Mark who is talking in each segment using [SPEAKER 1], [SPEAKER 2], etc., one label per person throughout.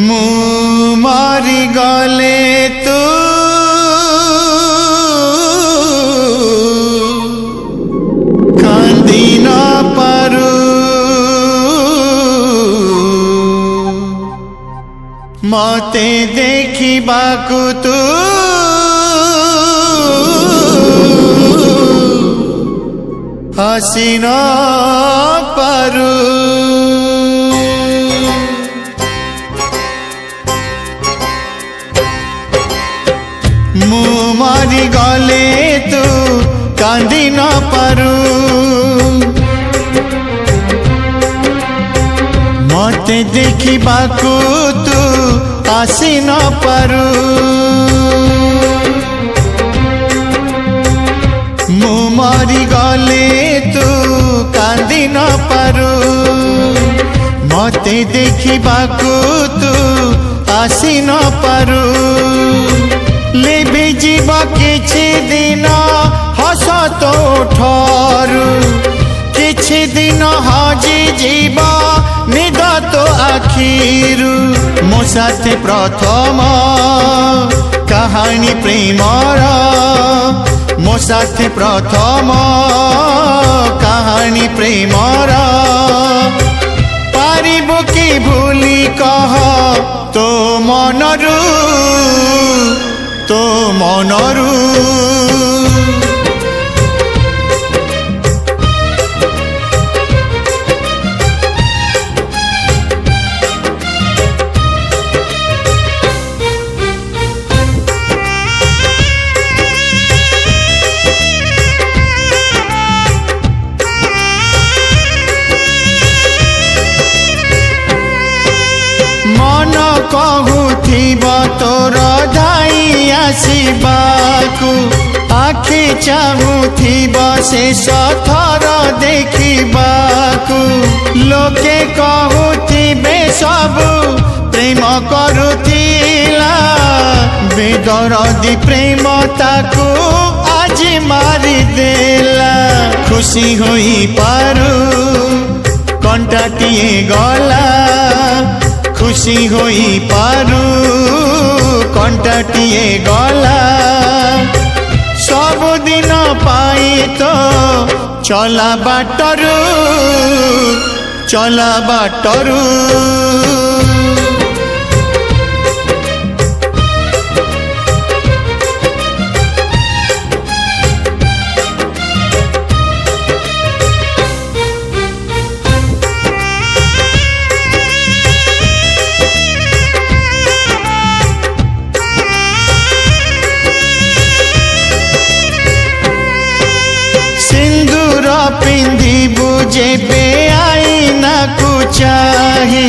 [SPEAKER 1] मु मारी गले तू कांदी न पारू मते देखिबाकु तू हसी न पारू मु मारी गले तू कांदी न पारू मते देखिबाकु तू आसी न पारू मु मारी गले तू कांदी न पारू मते देखिबाकु तू आसी न पारू लिभि जीव किछि दिन हस तो ठरू किछि दिन हजी जीव निद तो आखिरु मो साथे प्रथम कहानी प्रेमर मो साथे प्रथम कहानी प्रेमर पारिबो कि भूली कह तो मनरू तो मनरू मन कहूथिब तोर धाई आसबाकू आखि चाहूथिब शेष थर देखिबाकू लोके कहूथिबे सबु प्रेम करुथिला बेदरदी प्रेम ताकू आज मारी देला खुशी होई पारू कंटाटिए गला खुशी होई पारू कंटाटिए गला सब दिन पाई तो चला बाटरू चला बाटरू पिंधिबु जेबे आईना को चाही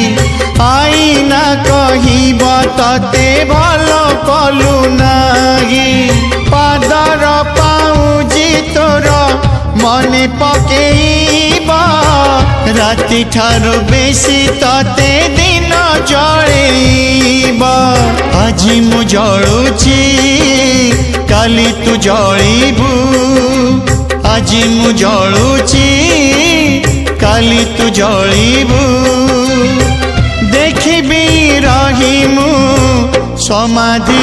[SPEAKER 1] आईना कहिब तते भल कलु नाही पादर पाउजी तोर मने पकेइब राति ठारू बेसी तते दिन जळेइब आजी मु जळुची काली तू जळिबु आजी मु जळुची काली तू जळिबु देखिबी रहिमु समाधि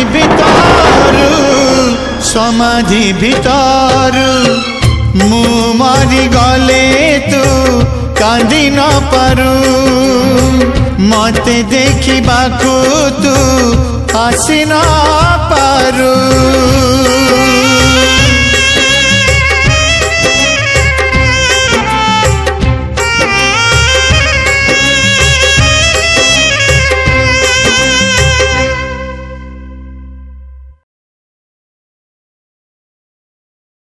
[SPEAKER 1] भितरु मु मरी गले तू कांदी न पारू मते देखिबाकू तू आसी न पारू।